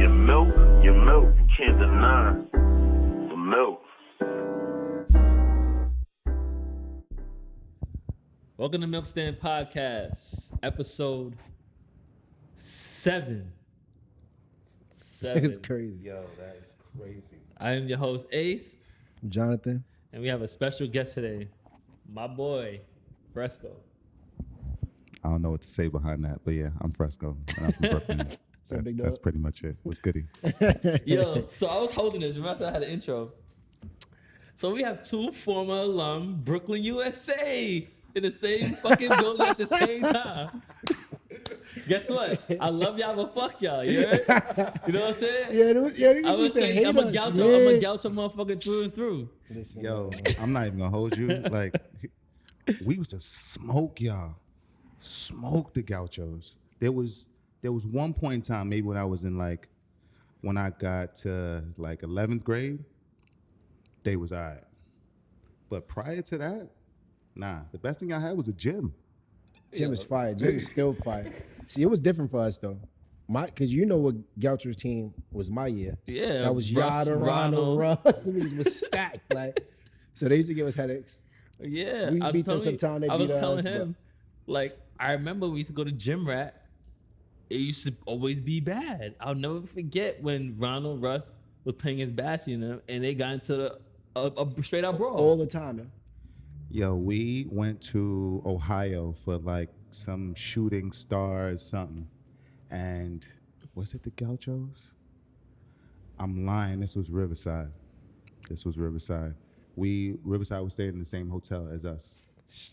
Your milk, you can't deny the milk. Welcome to MiLKSTAND Podcast, episode 7. It's crazy. Yo, that is crazy. I am your host, Ace, Jonathan. and we have a special guest today, my boy, Fresco. I don't know what to say behind that, but yeah, I'm Fresco, and I'm from Brooklyn. That's pretty much it. What's goody? Yo, so I was holding this. Remember I said I had an intro. So we have two former alum, Brooklyn, USA, in the same fucking building at the same time. Guess what? I love y'all, but fuck y'all. You heard? You know what I'm saying? Yeah, I was saying I'm a gaucho motherfucker through and through. Yo, I'm not even gonna hold you. Like, we used to smoke y'all, smoke the gauchos. There was one point in time, maybe when I was in when I got to 11th grade, they was all right. But prior to that, nah, the best thing I had was a gym. Gym is fire. Gym is still fire. See, it was different for us though. Because you know what Gaucho's team was my year. Yeah. That was Russ, Yada, Ronald, Russ. The niggas was stacked. So they used to give us headaches. Yeah. We beat them sometime, they I was beat telling us, him, I remember we used to go to Gym Rat. It used to always be bad. I'll never forget when Ronald Russ was playing his bashing them, and they got into a straight out brawl. All the time, man. Yo, we went to Ohio for some shooting stars something. And was it the Gauchos? I'm lying. This was Riverside. Riverside was staying in the same hotel as us.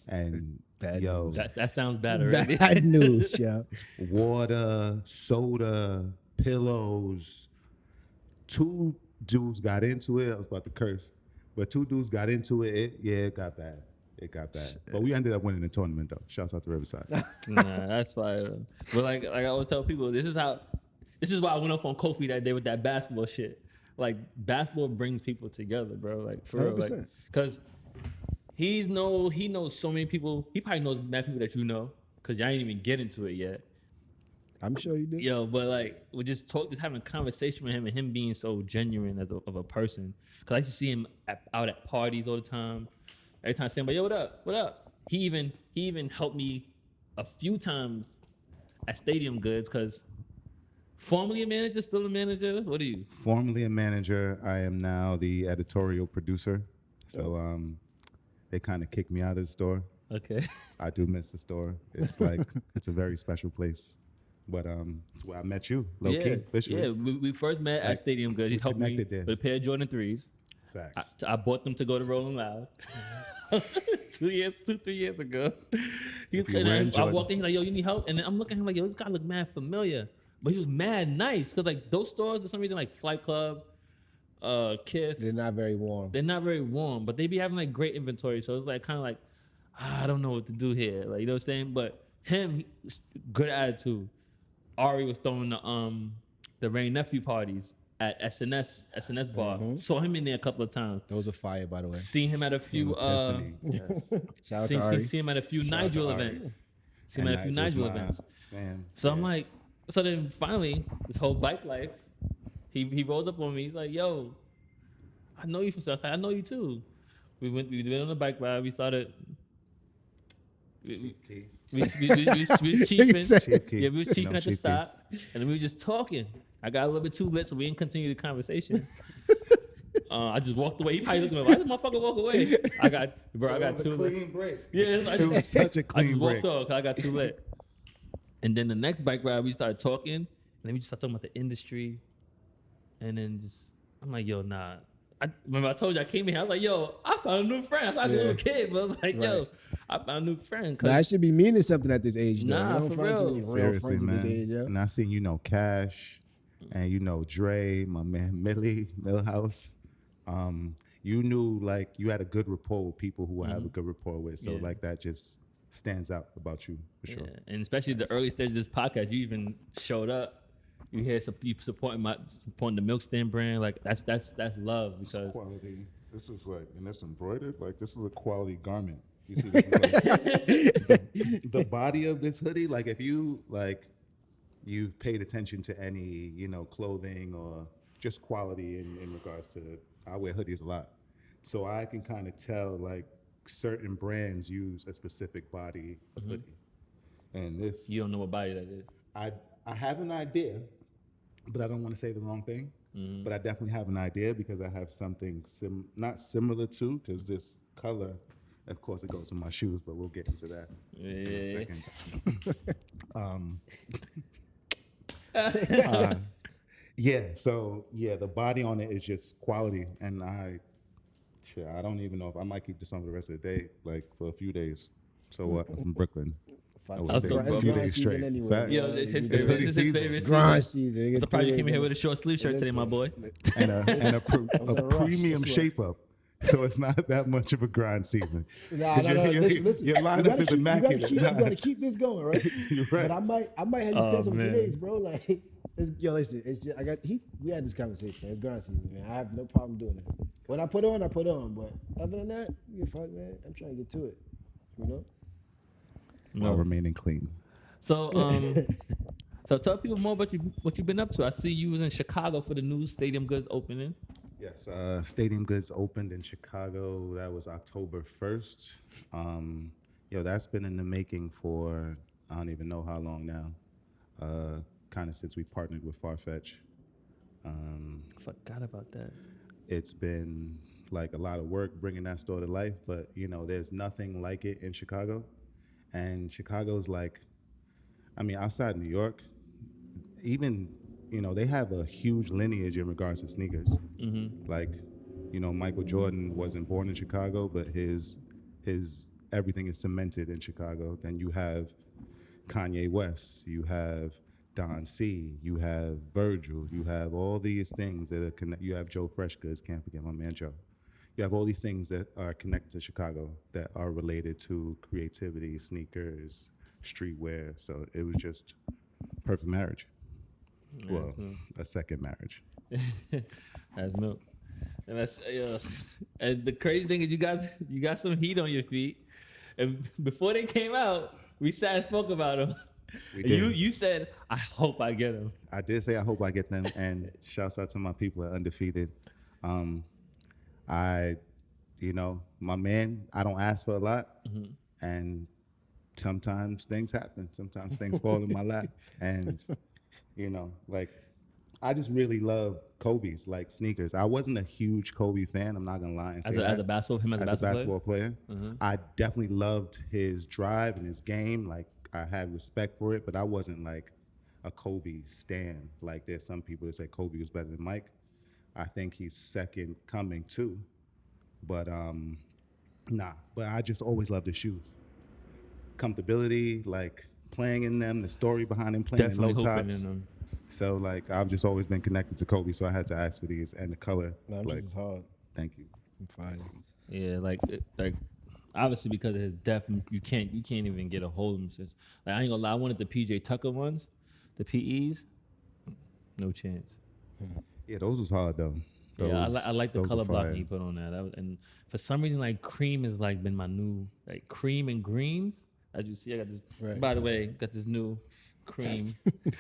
And Bad yo, news. That sounds bad already. Bad news, yeah. water, soda, pillows. Two dudes got into it. I was about to curse. But two dudes got into it. It got bad. But we ended up winning the tournament, though. Shouts out to Riverside. Nah, that's fire. But like I always tell people, this is why I went off on Kufi that day with that basketball shit. Basketball brings people together, bro. For 100%. real. Because he knows so many people. He probably knows mad people that you know, because y'all ain't even get into it yet. I'm sure you do. Yo, but we just having a conversation with him and him being so genuine of a person. Because I used to see him out at parties all the time. Every time I say, yo, what up? He even helped me a few times at Stadium Goods, because formerly a manager, still a manager. What are you? Formerly a manager. I am now the editorial producer. So they kind of kicked me out of the store. Okay. I do miss the store. It's it's a very special place. But it's where I met you, low key, officially. Yeah, we first met at Stadium Goods. He helped me with a pair of Jordan 3s. Facts. I bought them to go to Rolling Loud 3 years ago. I walked in, he's like, yo, you need help? And then I'm looking at him yo, this guy look mad familiar. But he was mad nice. Because those stores, for some reason, Flight Club, Kiss. They're not very warm. They're not very warm, but they be having great inventory. So it's I don't know what to do here. You know what I'm saying? But him, good attitude. Ari was throwing the Rain Nephew parties at SNS bar. Mm-hmm. Saw him in there a couple of times. Those are fire, by the way. Seen him at a few Shout out to Ari. seen him at a few Nigel events. Seen him at a few Nigel events. Man, So I'm so then finally, this whole bike life, he rolls up on me. He's like, yo, I know you from Southside. I know you too. We went on a bike ride. We started. We was chiefing. Yeah, we was chiefing at the stop, and we were just talking. I got a little bit too lit, so we didn't continue the conversation. I just walked away. He probably looked at me, why did the motherfucker walk away? I got too lit. Clean break. Yeah, It was such a I clean just break. walked off because I got too lit. And then the next bike ride, we started talking, and then we just started talking about the industry. And then I'm like, yo, nah. Remember I told you I came in here, I was like, yo, I found a new friend. I thought I was a little kid, but I was like, yo, I found a new friend. Nah, I should be meaning something at this age, though. Nah, you don't for find too real. many real Seriously, friends man. at this age, yeah. And I seen, Cash, and Dre, my man Millie, Millhouse. You knew you had a good rapport with people who I have a good rapport with. So that just stands out about you for sure. Yeah. And especially the early stages of this podcast, you even showed up. You hear you supporting the MiLKSTAND brand. That's love, because It's quality. This is and it's embroidered. This is a quality garment. You see, this is The body of this hoodie, if you you've paid attention to any, clothing or just quality in regards to, I wear hoodies a lot. So I can kind of tell like certain brands use a specific body of hoodie. And this, You don't know what body that is. I have an idea, but I don't want to say the wrong thing. But I definitely have an idea because I have something not similar to, because this color, of course, it goes with my shoes, but we'll get into that in a second. The body on it is just quality, and I don't even know if I might keep this on for the rest of the day, like for a few days. So what? I'm from Brooklyn. Also, A few days straight. Anyway, Facts. Yo, his It's favorite. hoodie This is his season. favorite grind season. season. I'm surprised you came in here with a short sleeve shirt today, my boy. And a premium That's shape up. So it's not that much of a grind season. Nah, 'Cause no, no. your Listen. your lineup is immaculate. You gotta keep this going, right? You're right. But I might have these pants on 2 man. days, bro. Like, listen. It's just we had this conversation. It's grind season, man. I have no problem doing it. When I put on, I put on. But other than that, you fuck, man. I'm trying to get to it. You know. While remaining clean. So, so tell people more about what you've been up to. I see you was in Chicago for the new Stadium Goods opening. Yes, Stadium Goods opened in Chicago. That was October 1st. That's been in the making for I don't even know how long now. Kind of since we partnered with Farfetch. I forgot about that. It's been like a lot of work bringing that store to life, but there's nothing like it in Chicago. And Chicago's like, outside New York, even, they have a huge lineage in regards to sneakers. Like, Michael Jordan wasn't born in Chicago, but his everything is cemented in Chicago. Then you have Kanye West, you have Don C, you have Virgil, you have all these things that are you have Joe Freshgoods, can't forget my man Joe. You have all these things that are connected to Chicago that are related to creativity, sneakers, streetwear. So it was just perfect marriage. Well, a second marriage. That's milk. And that's and the crazy thing is you got some heat on your feet. And before they came out, we sat and spoke about them. We And did. you said, I hope I get them. I did say I hope I get them, and shouts out to my people at Undefeated. My man, I don't ask for a lot, and sometimes things happen. Sometimes things fall in my lap, and I just really love Kobe's sneakers. I wasn't a huge Kobe fan. I'm not gonna lie and say As a basketball player? I definitely loved his drive and his game. I had respect for it, but I wasn't like a Kobe stan. Like there's some people that say Kobe was better than Mike. I think he's second coming too. But but I just always loved his shoes. Comfortability, playing in them, the story behind him playing Definitely in low hooping tops. in them. So I've just always been connected to Kobe, so I had to ask for these and the color. No, this is hard. Thank you. I'm fine. Yeah, obviously because of his depth, you can't even get a hold of them. I ain't gonna lie, I wanted the PJ Tucker ones, the PEs, no chance. Yeah, those was hard though. Yeah, I like the those color were blocking fire. he put on that. And for some reason, cream has been my new cream and greens. As you see, I got this. Right. By the way, got this new cream,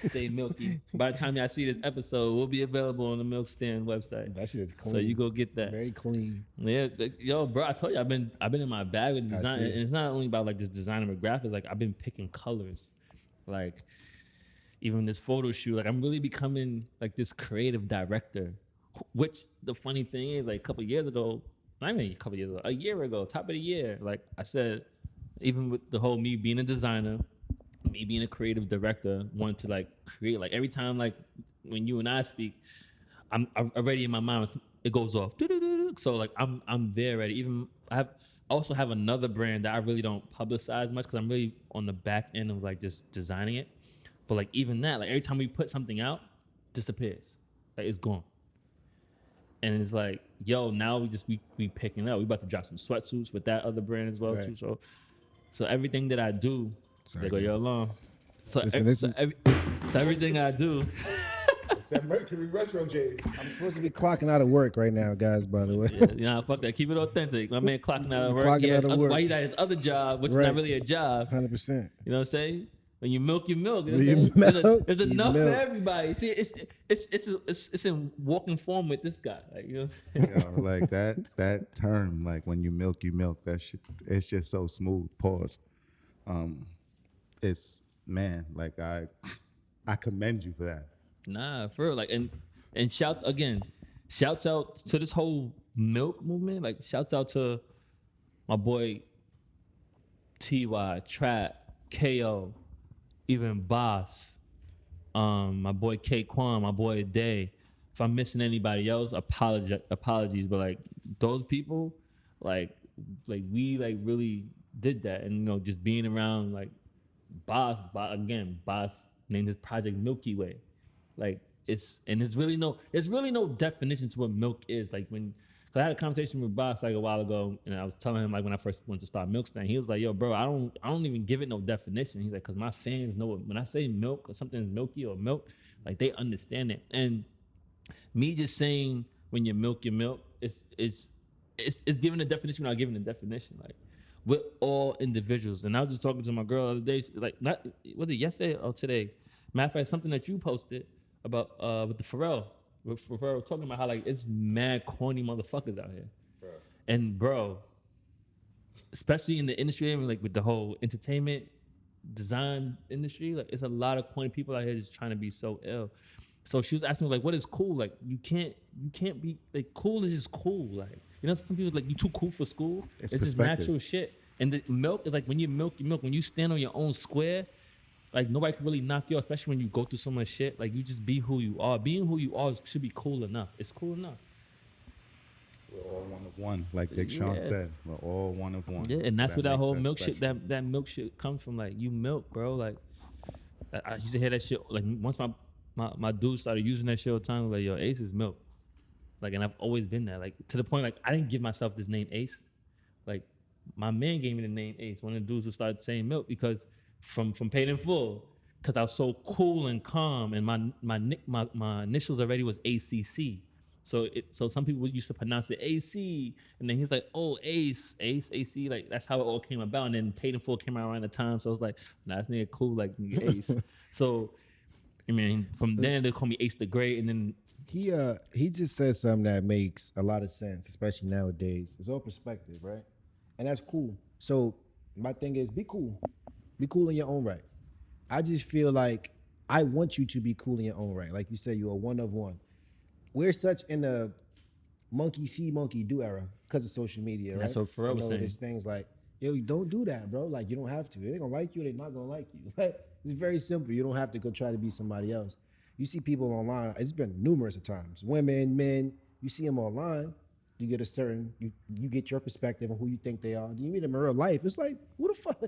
stay milky. By the time y'all see this episode, will be available on the MiLKSTAND website. That shit is clean. So you go get that. Very clean. Yeah, yo, bro, I told you I've been in my bag with design, see. and it's not only about this design or graphics. I've been picking colors, even this photo shoot. I'm really becoming this creative director. Which the funny thing is, a couple years ago, not even a couple years ago, a year ago, top of the year, I said, even with the whole me being a designer, me being a creative director, wanted to create. Every time when you and I speak, I'm already in my mind. It goes off. So I'm there already. Even I also have another brand that I really don't publicize much because I'm really on the back end of just designing it. But even that, every time we put something out, disappears. It's gone. And it's yo, now we picking up. We about to drop some sweatsuits with that other brand as well Right. too. So everything that I do, Sorry, they go your alarm. So, Listen, this is- so everything I do. It's that Mercury Retro J's. I'm supposed to be clocking out of work right now, guys, by the way. Yeah, fuck that. Keep it authentic. My man clocking out of work. Clocking out of work. Why he's at his other job, which is Right. not really a job. 100%. You know what I'm saying? When you milk, you milk. When you milk, There's you enough for milk. everybody. See, it's in walking form with this guy. Like, you know what I'm saying? You know, like that term, like when you milk, that shit, it's just so smooth. Pause. It's man, like I commend you for that. Nah, for real. Like, and shouts out to this whole milk movement. Like, shouts out to my boy TY, Trap, KO, even Boss, my boy K Quan, my boy Day. If I'm missing anybody else, apologies. But like those people, like we like really did that, and you know, just being around like Boss named his project Milky Way. Like it's really no definition to what milk is. Like when, cause I had a conversation with Boss like a while ago, and I was telling him like when I first went to start MiLKSTAND, he was like, "Yo, bro, I don't even give it no definition." He's like, "Cause my fans know when I say milk or something's milky or milk, like they understand it." And me just saying when you milk, it's giving a definition without giving a definition. Like we're all individuals. And I was just talking to my girl the other day, like not was it yesterday or today? Matter of fact, something that you posted about with the Pharrell. With Pharrell talking about how like it's mad corny motherfuckers out here. Bro. And bro, especially in the industry, I mean, like with the whole entertainment design industry, like it's a lot of corny people out here just trying to be so ill. So she was asking me like, what is cool? Like you can't be like cool is just cool. Like, you know, some people like you too cool for school. It's just natural shit. And the milk is like when you milk, when you stand on your own square, like nobody can really knock you off, especially when you go through so much shit. Like you just be who you are. Being who you are should be cool enough. It's cool enough. We're all one of one, like Big Sean said. We're all one of one. Yeah, and that's where that whole milk special. shit, that milk shit comes from. Like you milk, bro. Like I used to hear that shit. Like once my dude started using that shit all the time, like yo, Ace is milk. Like, and I've always been there. Like to the point, like I didn't give myself this name Ace. Like my man gave me the name Ace. One of the dudes who started saying milk because from Paid in Full, because I was so cool and calm, and my initials already was ACC. So some people used to pronounce it AC, and then he's like, oh, Ace, AC, like that's how it all came about. And then Paid in Full came out around the time, so I was like, nah, this nigga cool, like nigga Ace. So, I mean, from then they call me Ace the Great, and then he just said something that makes a lot of sense, especially nowadays. It's all perspective, right? And that's cool. So my thing is, be cool in your own right. I just feel like I want you to be cool in your own right. Like you said, you're a one of one. We're such in a monkey see, monkey do era because of social media, right? That's what Pharrell was saying. There's things like, yo, don't do that, bro. Like, you don't have to. They're going to like you, they're not going to like you. Like, it's very simple. You don't have to go try to be somebody else. You see people online, it's been numerous of times. Women, men, you see them online, you get a certain, you get your perspective on who you think they are. Then you meet them in real life. It's like, what the fuck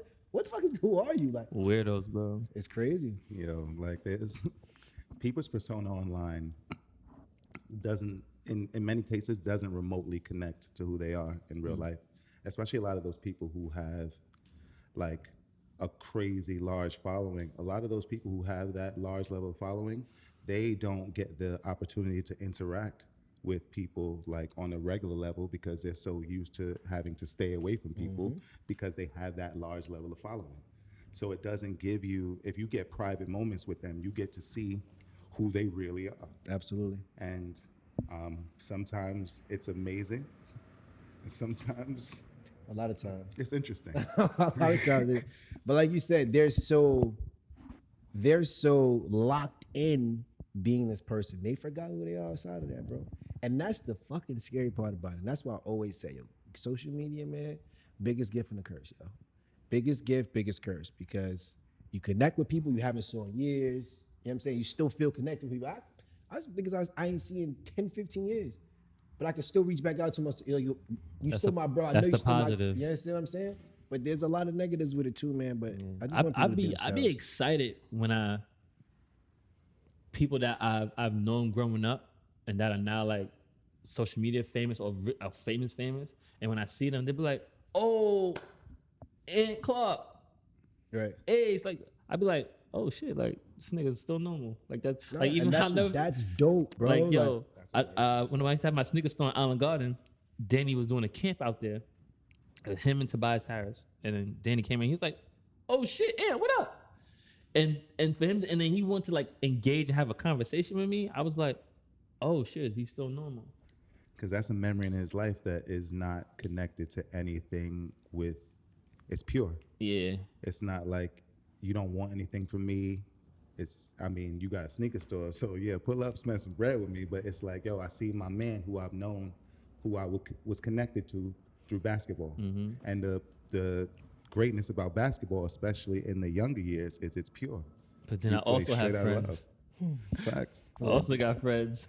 who are you? Like, weirdos, bro. It's crazy. Yo, like there's people's persona online doesn't, in many cases, doesn't remotely connect to who they are in real life. Especially a lot of those people who have like a crazy large following. A lot of those people who have that large level of following, they don't get the opportunity to interact with people like on a regular level because they're so used to having to stay away from people because they have that large level of following. So it doesn't give you, if you get private moments with them, you get to see who they really are. Absolutely. And sometimes it's amazing. And sometimes A lot of times. it's interesting. A lot of times. But like you said, they're so locked in being this person. They forgot who they are outside of that, bro. And that's the fucking scary part about it. And that's why I always say, yo, social media, man, biggest gift and a curse, yo. Biggest gift, biggest curse. Because you connect with people you haven't saw in years. You know what I'm saying? You still feel connected with people. I was because I ain't seen in 10, 15 years. But I can still reach back out to myself. You still my bro. I That's know the you still positive. You understand what I'm saying? But there's a lot of negatives with it too, man. But I just want people to be themselves. I'd be excited when people that I've known growing up and that are now like social media famous or famous, and when I see them, they be like, "Oh, Aunt Clark, Right. hey," it's like I'd be like, "Oh shit, like this nigga's still normal." Like that's like even how that's dope, bro. like yo, when I used to have my sneaker store in Island Garden, Danny was doing a camp out there. Him and Tobias Harris, and then Danny came in. He was like, "Oh shit, Aunt, what up?" And for him, and then he wanted to like engage and have a conversation with me. I was like, oh shit, he's still normal. Because that's a memory in his life that is not connected to anything with, it's pure. Yeah. It's not like you don't want anything from me. I mean, you got a sneaker store, so yeah, pull up, spend some bread with me. But it's like, yo, I see my man who I've known, who I was connected to through basketball. And the greatness about basketball, especially in the younger years, is it's pure. But then You I also play have straight out of friends. love. Facts. I also got friends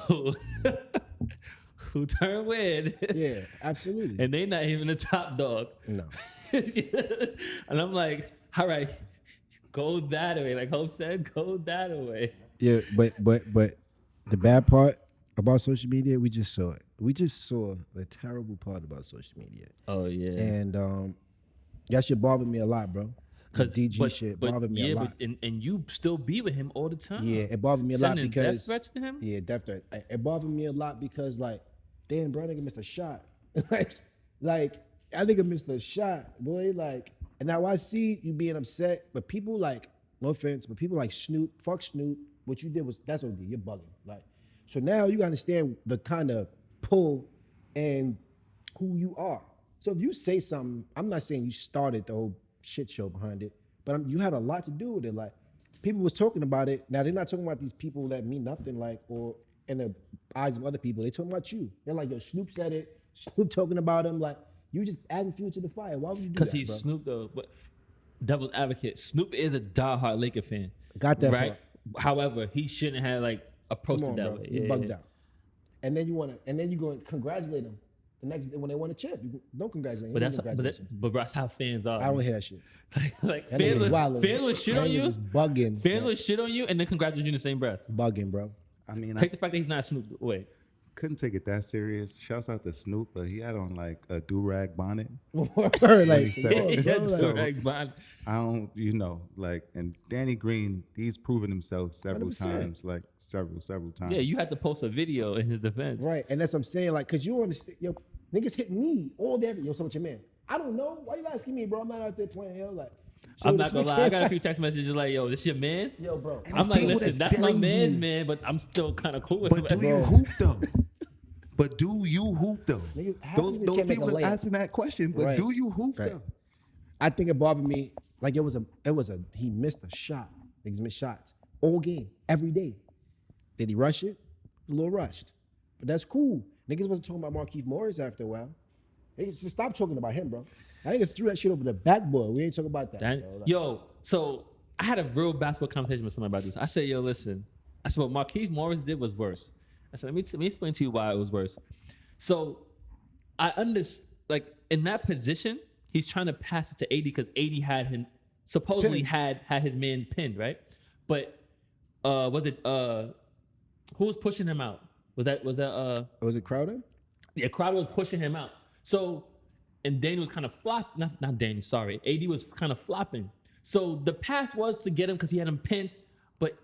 who turn weird. Yeah, absolutely. And they not even the top dog. No. And I'm like, all right, go that way. Like Hope said, go that way. Yeah, but the bad part about social media, we just saw it. We just saw the terrible part about social media. Oh yeah. And that shit bothered me a lot, bro. Cause DG shit bothered me a lot. And you still be with him all the time. Yeah, it bothered me a lot Sending because death threats to him. Yeah, death threat. It bothered me a lot because like, damn, bro, nigga missed a shot. like I think I missed a shot, boy. Like, and now I see you being upset, but people like, no offense, but people like Snoop, fuck Snoop. What you did that's OD. You're bugging. Like, so now you gotta understand the kind of pull and who you are. So if you say something, I'm not saying you started the whole shit show behind it, but you had a lot to do with it. Like, people was talking about it. Now they're not talking about these people that mean nothing, like, or in the eyes of other people. They talking about you. They're like, yo, Snoop said it. Snoop talking about him. Like, you just adding fuel to the fire. Why would you do that? Because he's bro? Snoop though. But devil's advocate, Snoop is a diehard Laker fan. Got that right? part. However, he shouldn't have like approached Come it on, that bro. way. You bugged out. And then you go and congratulate them. The next day when they won a chip, you don't congratulate them. But that's how fans are. I don't hear that shit. like That nigga's wildin'. fans will shit on you. That nigga's bugging. Fans will shit on you and then congratulate you in the same breath. Bugging, bro. I mean, Take the fact that he's not Snoop away. couldn't take it that serious. Shouts out to Snoop, but he had on like a do-rag bonnet. like, So, Right, I don't, and Danny Green, he's proven himself several 100%. times, like several times. yeah, you had to post a video in his defense. right, and that's what I'm saying. Like, cause you understand, yo, niggas hit me all day. Yo, so what's your man? I don't know. Why you asking me, bro? I'm not out there playing hell. Like, so I'm not gonna lie. I got a few text messages like, "Yo, this your man?" Yo, bro. I'm like, people listen, that's that's my dating man's you. man, but I'm still kind of cool with But him. do you hoop though? But do you hoop though? Niggas- half Those niggas can't make people a is layup. asking that question. But Right. do you hoop Right. though? I think it bothered me. Like, he missed a shot. Niggas missed shots all game, every day. Did he rush it? A little rushed, but that's cool. Niggas wasn't talking about Markieff Morris after a while. They just stop talking about him, bro. I think threw that shit over the backboard. We ain't talking about that. bro. Like, Yo, so I had a real basketball conversation with somebody about this. I said, yo, listen. I said, what Markieff Morris did was worse. I said, let me explain to you why it was worse. So I understand, like, in that position, he's trying to pass it to AD because AD had him, supposedly had his man pinned, right? But was it, who was pushing him out? Was that was it Crowder? Yeah, Crowder was pushing him out. So, and Danny was kind of flopping. Not Danny, sorry. AD was kind of flopping. So the pass was to get him because he had him pinned, but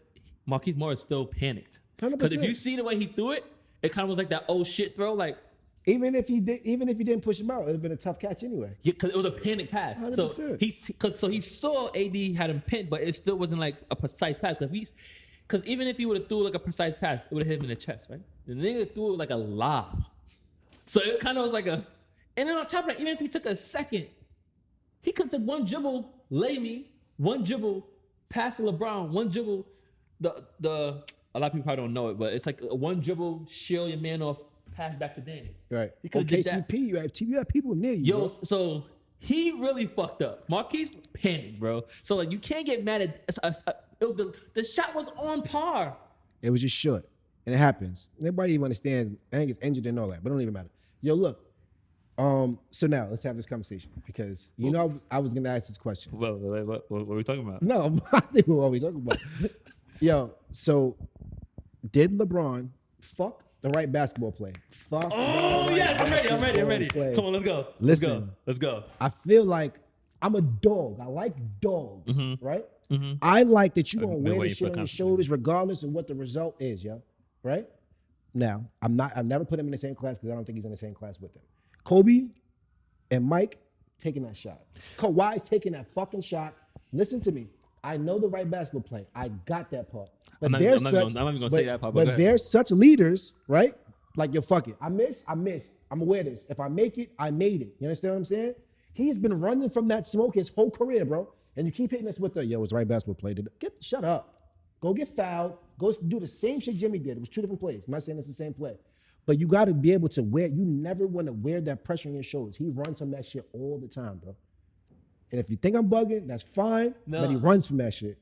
Markieff Morris still panicked. 100%. Because if you see the way he threw it, it kind of was like that oh shit throw, like Even if he didn't push him out, it'd have been a tough catch anyway. because it was a panic pass. So 100%. he saw AD had him pinned, but it still wasn't like a precise pass. Because even if he would have threw like a precise pass, it would have hit him in the chest, right? The nigga threw it like a lob. So it kind of was like and then on top of that, even if he took a second, he could take one dribble, lay me, one dribble, pass to LeBron, one dribble, a lot of people probably don't know it, but it's like a one dribble, shield your man off, pass back to Danny. Right. He Or could've did that. KCP, you have people near you. Yo, bro. so he really fucked up. Marquise panicked, bro. So like you can't get mad at the shot was on par. It was just short, and it happens. Nobody even understands. I think it's injured and all that, but it don't even matter. Yo, look. So now let's have this conversation because I was gonna ask this question. What are we talking about? No, I think we're always talking about. Yo, so did LeBron fuck the right basketball play? Fuck. Oh yeah, I'm ready. Play. Come on, let's go. Listen. Let's go. I feel like I'm a dog. I like dogs, right? Mm-hmm. I like that you gonna been wear waiting this for shit a on your conversation. shoulders regardless of what the result is, yo. Right? Now, I've never put him in the same class because I don't think he's in the same class with them. Kobe and Mike taking that shot. Kawhi's taking that fucking shot. Listen to me. I know the right basketball play. I got that part. But I'm not they're even such. gonna say that part, but go But ahead. they're such leaders, right? Like, yo, fuck it. I missed. I'm aware of this. If I make it, I made it. You understand what I'm saying? He's been running from that smoke his whole career, bro. And you keep hitting us with the, yo, it's the right basketball play. Shut up. Go get fouled. Go do the same shit Jimmy did. It was 2 different plays. I'm not saying it's the same play. But you got to be able to wear, you never want to wear that pressure on your shoulders. He runs from that shit all the time, bro. And if you think I'm bugging, that's fine. No. But he runs from that shit.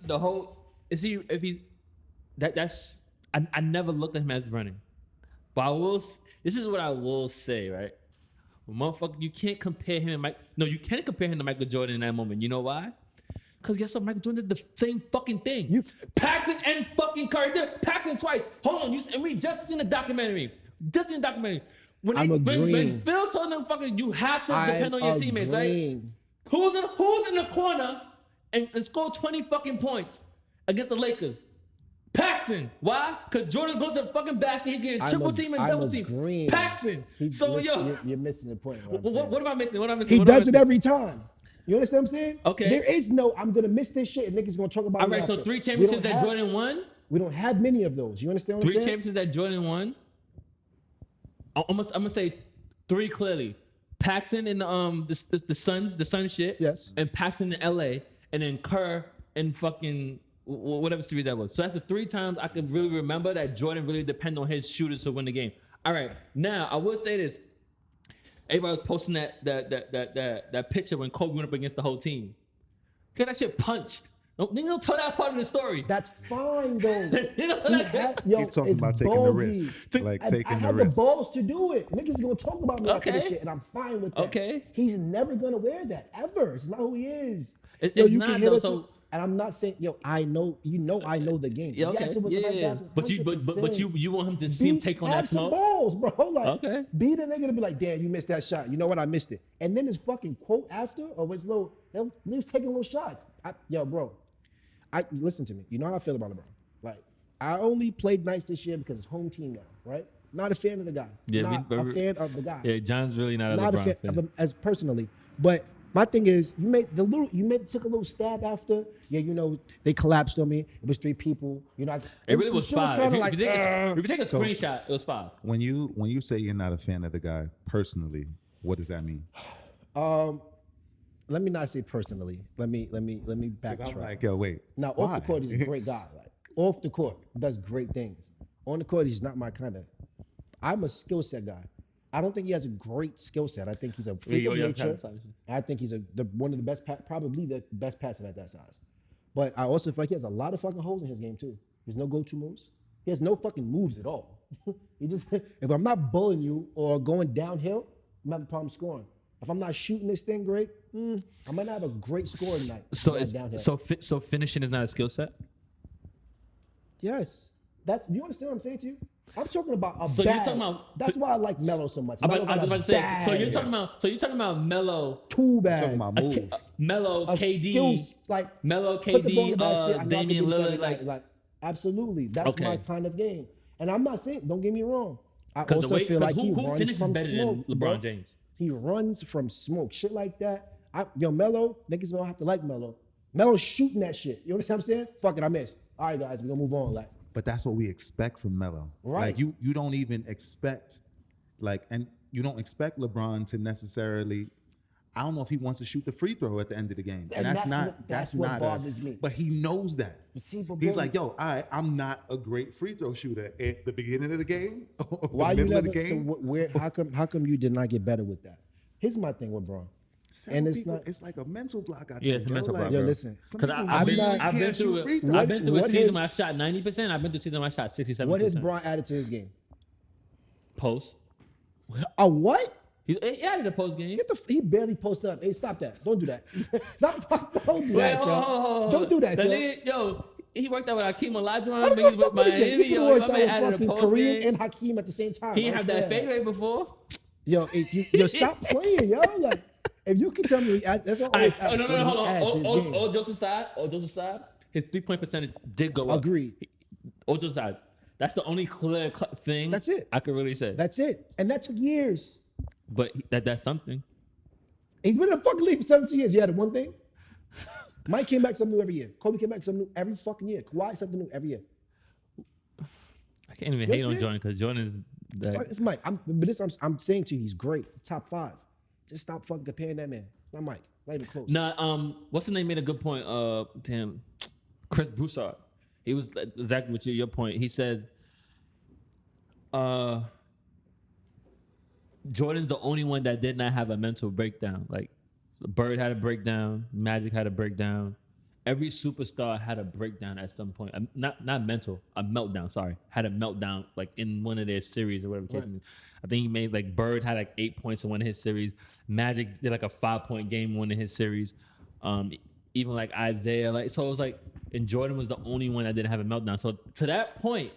The whole I never looked at him as running, but this is what I will say, right? Well, motherfucker, you can't compare him you can compare him to Michael Jordan in that moment. You know why? Because guess what? Michael Jordan did the same fucking thing. Paxson and fucking Curry did Paxson twice. Hold on, and we just seen the documentary. When Phil told them, fucking, you have to depend on your teammates, right? Who's in the corner and scored 20 fucking points against the Lakers? Paxson. Why? Because Jordan goes to the fucking basket. He's getting triple team and double team. Paxson. You're missing the point. What am I missing? He does it every time. You understand what I'm saying? Okay. There is no, I'm going to miss this shit and niggas going to talk about it. All right, so 3 championships that Jordan won? We don't have many of those. You understand what I'm saying? 3 championships that Jordan won? I'm gonna say 3 clearly. Paxson in the Suns shit. Yes. And Paxson in LA. And then Kerr in fucking whatever series that was. So that's the 3 times I could really remember that Jordan really depended on his shooters to win the game. All right, now I will say this. Everybody was posting that picture when Kobe went up against the whole team. Get that shit punched. Nigga don't tell that part of the story. That's fine though. He's talking about taking the risk. Like taking I the have risk. the balls to do it. Niggas gonna talk about me after this Okay. shit, and I'm fine with that. Okay. He's never gonna wear that ever. It's not who he is. It's you not, can hit though, us, so- and I'm not saying, yo, I know, I know the game. Yeah, okay. Yes, it was the right Yeah. basketball, But you want him to see him take on that have some smoke? balls, bro. Like, Okay. be the nigga to be like, damn, you missed that shot. You know what? I missed it. And then his fucking quote after, or his little, he was taking little shots. Bro, listen to me. You know how I feel about LeBron. Like, I only played nice this year because it's home team now, right? Not a fan of the guy. Yeah, not a fan of the guy. Yeah, John's really not a Not LeBron a fan fan. of him as personally. But my thing is, took a little stab after. Yeah, you know, they collapsed on me. It was 3 people. You know, It really was 5. If kinda you take a screenshot, it was 5. When you say you're not a fan of the guy personally, what does that mean? Let me not say personally. Let me 'Cause backtrack. I'm like, yo, wait. Now, why? off the court, he's a great guy. Like, off the court, does great things. On the court, he's not my kind of. I'm a skill set guy. I don't think he has a great skill set. I think he's a freak of nature. I think he's one of the best, probably the best passer at that size. But I also feel like he has a lot of fucking holes in his game too. There's no go-to moves. He has no fucking moves at all. He just, if I'm not bullying you or going downhill, I'm having a problem scoring. If I'm not shooting this thing great, I might not have a great score tonight. So finishing is not a skill set? Yes. You understand what I'm saying to you? I'm talking about a So bag. you're talking about- That's why I like Melo so much. I was about to say. So you're talking about Melo, two bags. Talking about moves. Melo, Of KD, skills, like Melo, put the ball in the KD, basket, I know I can Damian do this every Lillard, night. like absolutely. That's Okay. my kind of game. And I'm not saying, don't get me wrong. I because also feel like he who runs finishes from better smoke. than bro. LeBron James? He runs from smoke. Shit like that. Melo, niggas don't have to like Melo. Melo's shooting that shit. You understand what I'm saying? Fuck it, I missed. All right, guys, we're gonna move on. Like, But that's what we expect from Melo. Right. Like you don't even expect, and you don't expect LeBron to necessarily. I don't know if he wants to shoot the free throw at the end of the game, and that's what not bothers me. But he knows that. But see, but He's bro, like, yo, I'm not a great free throw shooter at the beginning of the game, or why the you middle never? of the So game. where? How come you did not get better with that? Here's my thing with Bron. Some and it's people, not- it's like a mental block. Yeah, it's a mental block, Yo, bro. listen. Because I've been through it. I've been through a season where I shot 90%. I've been through a season where I shot 67%. What has Bron added to his game? Post? A what? He added a post game. He barely posted up. Hey, stop that. Don't do that. Don't do that, yo. Don't do that, yo. He worked out with Hakeem Olajuwon. I don't Niggas know with Miami. you Yo, worked my out man with added a fucking post Kareem game. and Hakeem at the same time. He didn't I have don't that care. fadeaway before. Yo, stop playing, yo. Like, if you can tell me, that's all. No, hold on. All jokes aside, his 3-point percentage did go up. Agreed. All jokes aside, that's the only clear cut thing. That's it. I could really say. That's it. And that took years. But that's something. He's been in the fucking league for 17 years. He had one thing. Mike came back something new every year. Kobe came back something new every fucking year. Kawhi something new every year. I can't even You hate on understand? Jordan because Jordan is that. It's Mike. I'm saying to you, he's great. Top 5. Just stop fucking comparing that man. It's not Mike. Not even close. Nah, what's the name made a good point? Damn, Chris Broussard. He was exactly what your point. He said, Jordan's the only one that did not have a mental breakdown. Like, Bird had a breakdown, Magic had a breakdown. Every superstar had a breakdown at some point. Not mental, a meltdown. Sorry, had a meltdown like in one of their series or whatever the case may be. I think he made like Bird had like 8 points in one of his series. Magic did like a 5-point game in one of his series. Even like Isaiah, like so it was like, and Jordan was the only one that didn't have a meltdown. So to that point,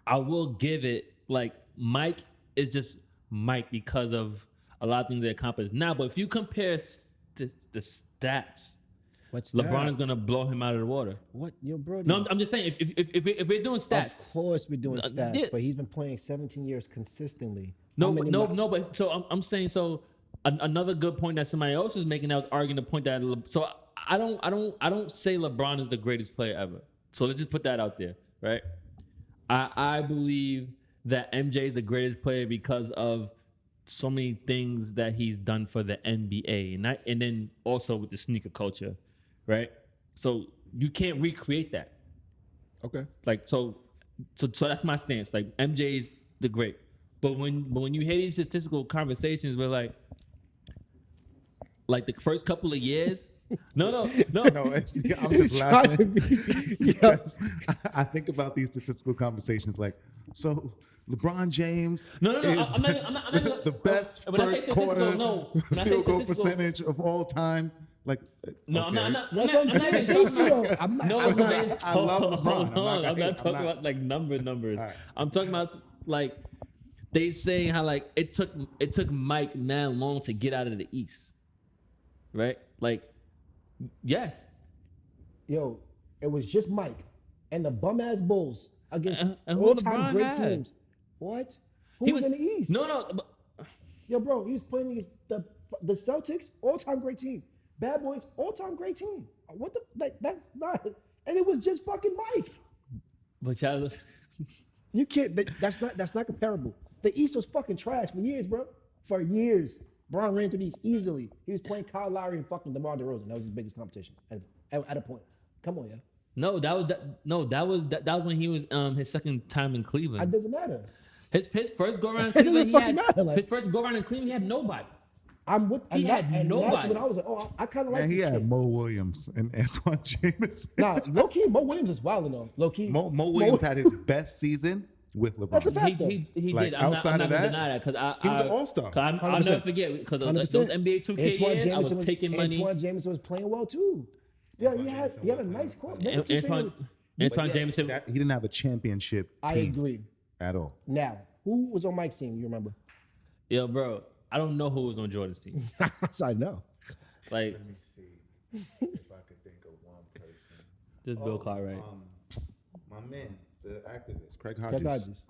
I will give it like Mike is just Mike because of a lot of things they accomplished. Now, but if you compare the stats. What's LeBron is that? gonna blow him out of the water. What, yo, bro? No, I'm just saying if we're doing stats. Of course we're doing stats, yeah. but he's been playing 17 years consistently. No, but so I'm saying so. Another good point that somebody else is making, I was arguing the point that so I don't say LeBron is the greatest player ever. So let's just put that out there, right? I believe that MJ is the greatest player because of so many things that he's done for the NBA, and then also with the sneaker culture, right? So you can't recreate that. Okay. Like so that's my stance. Like MJ is the great, but when you hear these statistical conversations where like the first couple of years, no. I'm just laughing. Because I think about these statistical conversations like, so LeBron James is I'm not the best when I say first statistical, quarter no. When I say field goal statistical- percentage of all time. Like, No, okay. I'm not That's what I'm even saying. talking Yo, about. I'm not- No, I'm not- man, I love LeBron. I'm not talking I'm not- about like numbers. All right. I'm talking about like they saying how like it took Mike man long to get out of the East, right? Like, yes, Yo, it was just Mike and the bum ass Bulls against And who all-time LeBron great had? teams. What? Who he was in the East? No, but Yo, bro, he was playing against the Celtics, all-time great team. Bad Boys, all-time great team. What the? Like, that's not. And it was just fucking Mike. y'all, You can't. That's not comparable. The East was fucking trash for years, bro. For years, Bron ran through these easily. He was playing Kyle Lowry and fucking DeMar DeRozan. That was his biggest competition at a point. Come on, yeah. no, that was when he was his second time in Cleveland. It doesn't matter. His first go around in It Cleveland, doesn't he fucking had, matter, like- his first go around in Cleveland, he had nobody. I'm with. He had and nobody. That's when I was like, oh, I kind of like Man, he this had kid. Mo Williams and Antoine Jameson. Nah, low key, Mo Williams is wild enough. Low key, Mo Williams had his best season with LeBron. That's a fact. He Like, did. I'm outside not of gonna that, deny that because he was an all-star. I'll 100%. never forget because those 100%. NBA 2K years, I was taking money. Antoine Jameson was playing well too. Yeah, he had a nice quote. Niggas keep saying- Antoine Jameson. He didn't have a championship I team agree. at all. Now, who was on Mike's team? You remember? Yo, bro, I don't know who was on Jordan's team. So I know. Like, Let me see if I could think of one person. just Bill Cartwright. My man, the activist, Craig Craig Hodges. Hodges.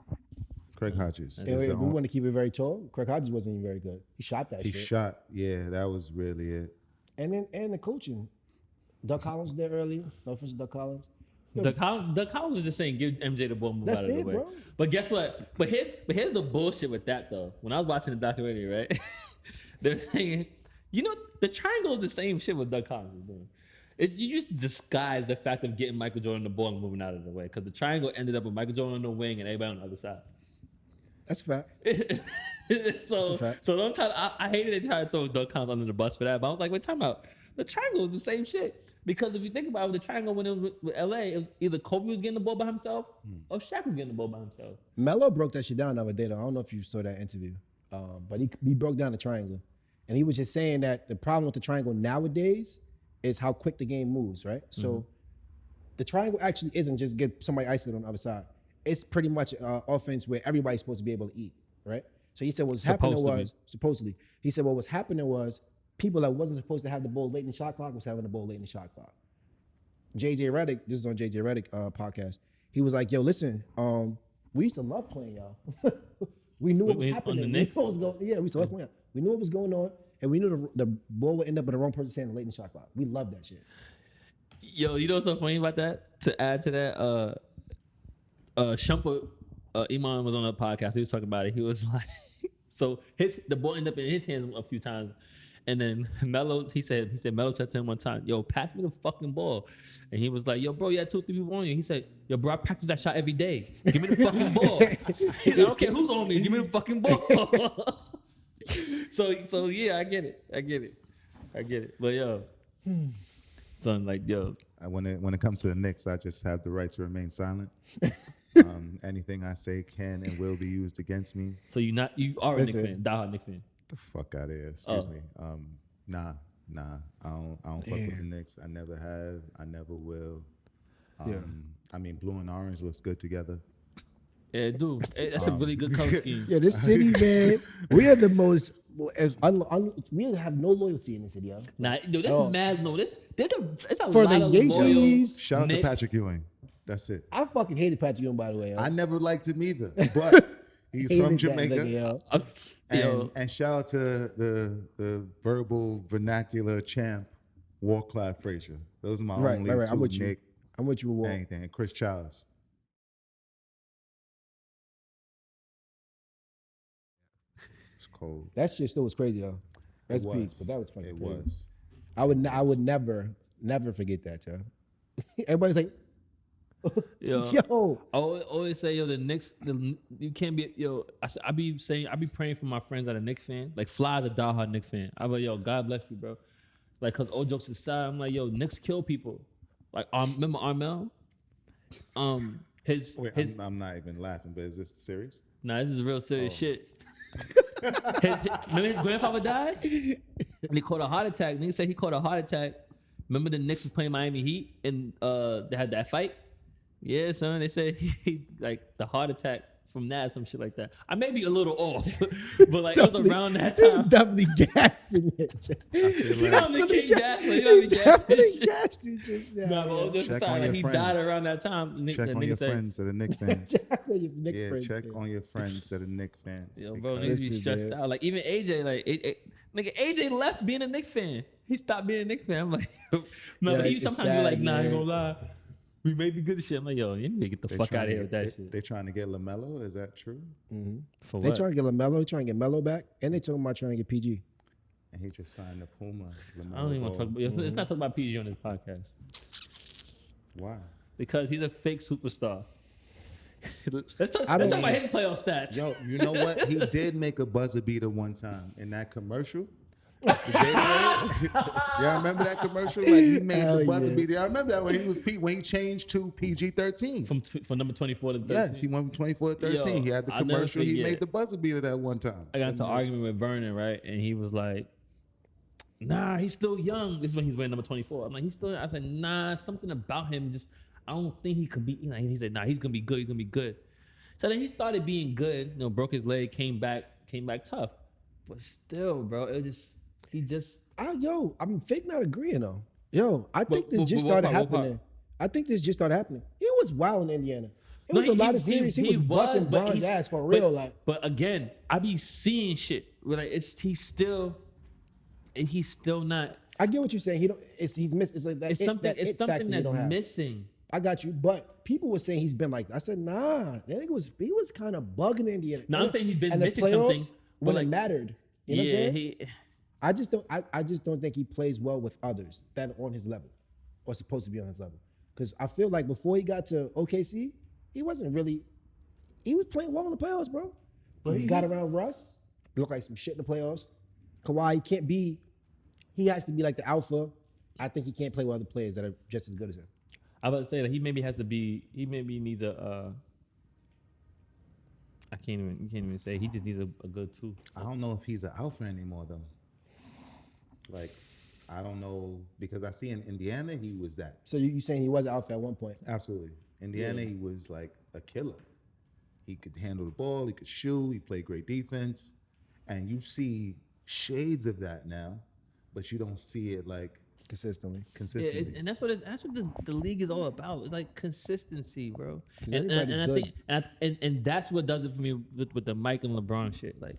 Craig Hodges. If we want to keep it very tall, Craig Hodges wasn't even very good. He shot that He shit. shot. Yeah, that was really it. And the coaching. Doug Collins was there earlier. No offense to Doug Collins. Yo, Doug Collins was just saying, give MJ the ball, move That's out of the it, way. bro. But guess what? But here's the bullshit with that though. When I was watching the documentary, right, they're saying, you know, the triangle is the same shit what Doug Collins is doing. You just disguise the fact of getting Michael Jordan the ball and moving out of the way because the triangle ended up with Michael Jordan on the wing and everybody on the other side. That's a fact. so a fact. so don't try. I hated they try to throw Doug Collins under the bus for that, but I was like, wait, time out. The triangle is the same shit. Because if you think about it, the triangle when it was with LA, it was either Kobe was getting the ball by himself or Shaq was getting the ball by himself. Melo broke that shit down the other day, though. I don't know if you saw that interview, but he broke down the triangle. And he was just saying that the problem with the triangle nowadays is how quick the game moves, right? So the triangle actually isn't just get somebody isolated on the other side. It's pretty much offense where everybody's supposed to be able to eat, right? So he said what was happening was, supposedly, he said what was happening was people that wasn't supposed to have the ball late in the shot clock was having the ball late in the shot clock. JJ Redick, this is on JJ Redick podcast, he was like, yo, listen, we used to love playing y'all. We knew what was happening. On the We Knicks? knew what was going, yeah, we used to love playing. We knew what was going on, and we knew the ball would end up in the wrong person's hand late in the shot clock. We loved that shit. Yo, you know what's so funny about that? To add to that, Shumpert, Iman was on a podcast. He was talking about it. He was like, so the ball ended up in his hands a few times, and then Melo, he said Melo said to him one time, "Yo, pass me the fucking ball," and he was like, "Yo, bro, you had 2 or 3 people on you." He said, "Yo, bro, I practice that shot every day. Give me the fucking ball." He's like, "I don't care who's on me. Give me the fucking ball." so yeah, I get it. But yo, son, like yo. When it comes to the Knicks, I just have the right to remain silent. Anything I say can and will be used against me. So you are a Knicks fan, diehard Knicks fan. The fuck out of here. Excuse me. Nah. I don't fuck with the Knicks. I never have. I never will. I mean, blue and orange looks good together. Yeah, dude. That's a really good color scheme. Yeah, this city, man, we are the most. We have no loyalty in this city, yo. Nah, dude, that's mad. No, it's a For lot the of loyal Yankees. Shout out to Knicks. Patrick Ewing. That's it. I fucking hated Patrick Ewing, by the way. Yo. I never liked him either, but he's Hated from that Jamaica. nigga, yo. And shout out to the verbal vernacular champ, Warcliffe Frazier. Those are my only Right. two. I'm with you. Nick, I'm with you with Walt. anything. And Chris Childs. It's cold. That shit still was crazy, though. That's was. peace, but that was fucking It crazy. was. I would never forget that, yo. Everybody's like, Yo, yo. I always say, yo, the Knicks, you can't be, yo. I be praying for my friends that are Knicks fan. Like Fly, the diehard Knicks fan. I be like, yo, God bless you, bro. Like, cause all jokes aside, I'm like, yo, Knicks kill people. Like, remember Armel? His I'm not even laughing, but is this serious? Nah, this is real serious shit. Remember his grandfather died? And he caught a heart attack. Nigga said he caught a heart attack. Remember the Knicks was playing Miami Heat and they had that fight? Yeah, son. They said he like the heart attack from that, some shit like that. I may be a little off, but like it was around that time. Definitely gassing it. You know I'm the king gas, so you know He I'm the gas. definitely gassed it just now. Nah, but just Check aside, on like your he friends. died around that time. Check on your friends that are Knicks fans. Check on your Knicks Yeah, friends, check man. on your friends that are Knicks fans. Yo, bro, because- niggas be Listen, stressed man. out. Like even AJ, like nigga, AJ left being a Knicks fan. He stopped being a Knicks fan. I'm like, no, Yeah, but he it's sometimes be sad, like, nah, I ain't man. gonna lie. We may be good as shit. I'm like, yo, you need to get the They fuck trying out of to here with get- that shit. They trying to get LaMelo. Is that true? For They what? trying to get LaMelo, they trying to get Melo back, and they talking about trying to get PG. And he just signed the Puma. I don't even want to talk about. Let's not talk about PG on this podcast Why? because he's a fake superstar. let's talk I don't- about his playoff stats. Yo, you know what? He did make a buzzer beater one time in that commercial. The Gatorade. Y'all remember that commercial? Like he made Hell the buzzer yeah. beater. I remember that when he changed to PG-13. from number 24 to 13. Yes, he went from 24 to 13. Yo, He had the I'll never commercial. He forget. made the buzzer beater that one time. I got into an argument with Vernon, right? And he was like, nah, he's still young. This is when he's wearing number 24. I'm like, he's still, I said, nah, something about him just, I don't think he could be, you know, he said, nah, he's going to be good. He's going to be good. So then he started being good, you know, broke his leg, came back tough. But still, bro, it was just, I'm fake not agreeing though. Yo, I think this but just what started part, what part? happening. I think this just started happening. He was wild in Indiana. It No, was a lot of series. He was busting but Bron's he's- ass for real. Like, but again, I be seeing shit. Where like he's still not. I get what you're saying. He's missed. It's like that. It's something. That It's it factor something you that's don't have. missing. I got you. But people were saying he's been like that. I said, nah. That nigga he was kind of bugging Indiana. No, I'm saying he's been And the missing playoffs, something. But when like, it mattered. You know what I'm yeah, saying? he. I just don't think he plays well with others that are on his level or supposed to be on his level. Because I feel like before he got to OKC, he was playing well in the playoffs, bro. But he got around Russ, looked like some shit in the playoffs. Kawhi he has to be like the alpha. I think he can't play with other players that are just as good as him. I was about to say that he maybe needs a. You can't even say. He just needs a good two. I don't know if he's an alpha anymore though. Like, I don't know because I see in Indiana he was that. So you saying he was alpha at one point? Absolutely. Indiana, he was like a killer. He could handle the ball. He could shoot. He played great defense. And you see shades of that now, but you don't see it like Consistently. consistently. Yeah, and that's what the league is all about. It's like consistency, bro. 'Cause And everybody's I good. think and that's what does it for me with the Mike and LeBron shit. Like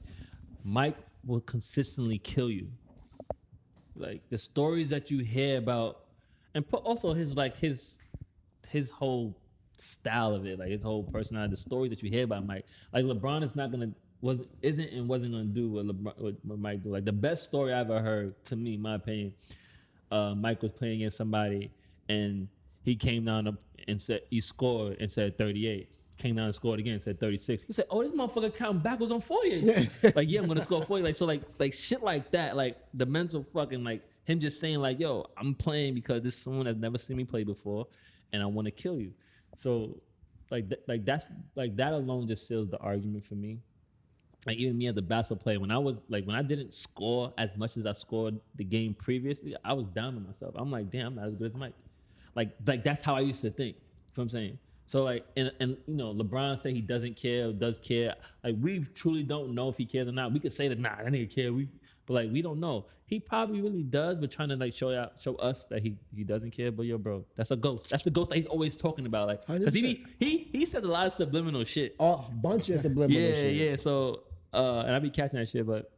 Mike will consistently kill you. Like the stories that you hear about, and put also his whole style of it, like his whole personality, the stories that you hear about Mike. Like LeBron is not gonna wasn't gonna do what Mike do. Like the best story I ever heard, to me, in my opinion, Mike was playing against somebody and he came down and said he scored and said 38. Came down and scored again and said 36. He said, "Oh, this motherfucker counting backwards on 40." Like, yeah, I'm gonna score 40. Like, so like shit like that. Like the mental fucking like him just saying like, "Yo, I'm playing because this is someone that's never seen me play before, and I want to kill you." So like that's like that alone just seals the argument for me. Like even me as a basketball player, when I didn't score as much as I scored the game previously, I was down on myself. I'm like, damn, I'm not as good as Mike. Like that's how I used to think. You know what I'm saying? So like, and you know, LeBron say he doesn't care or does care. Like we truly don't know if he cares or not. We could say that that nigga care. But like we don't know. He probably really does, but trying to like show us that he doesn't care. But yo, bro, that's a ghost. That's the ghost that he's always talking about. Like, cause he says a lot of subliminal shit. A bunch of subliminal shit. Yeah. So and I be catching that shit, but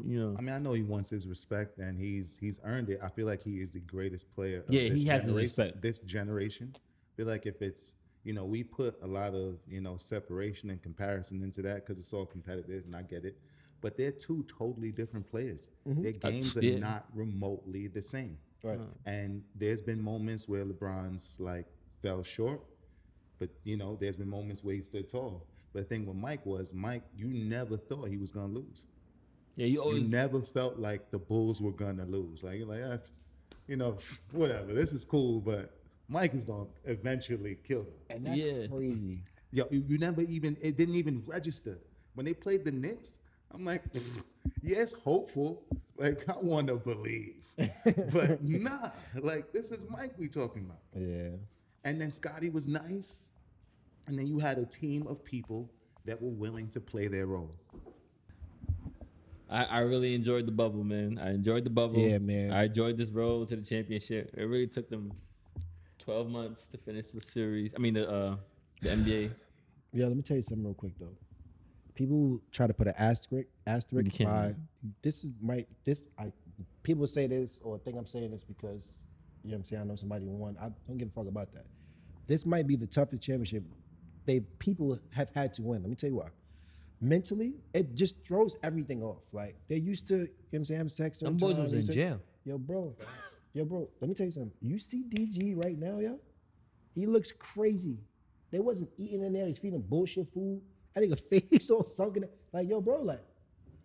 you know. I mean, I know he wants his respect, and he's earned it. I feel like he is the greatest player of he has his respect. This generation. I feel like if it's, you know, we put a lot of, you know, separation and comparison into that because it's all competitive, and I get it. But they're two totally different players. Their games are not remotely the same. Right. And there's been moments where LeBron's like fell short, but you know, there's been moments where he stood tall. But the thing with Mike, you never thought he was gonna lose. Yeah, you never felt like the Bulls were gonna lose. Like you're like, you know, whatever. This is cool, but Mike is gonna eventually kill them. And that's crazy. Yo, you never even, it didn't even register when they played the Knicks. I'm like, yes, hopeful. Like I want to believe, but nah. Like this is Mike we talking about. Yeah. And then Scotty was nice, and then you had a team of people that were willing to play their role. I really enjoyed the bubble, man. I enjoyed the bubble. Yeah, man. I enjoyed this road to the championship. It really took them 12 months to finish the series. I mean, the NBA. Yeah, let me tell you something real quick though. People try to put an asterisk by people say this or think I'm saying this because, you know what I'm saying, I know somebody who won. I don't give a fuck about that. This might be the toughest championship people have had to win. Let me tell you why. Mentally, it just throws everything off. Like they're used to, you know what I'm saying, having sex. Them boys was in jail. Yo, bro, let me tell you something. You see DG right now, yo? He looks crazy. They wasn't eating in there. He's feeding bullshit food. That nigga face all sunken. Like, yo, bro, like,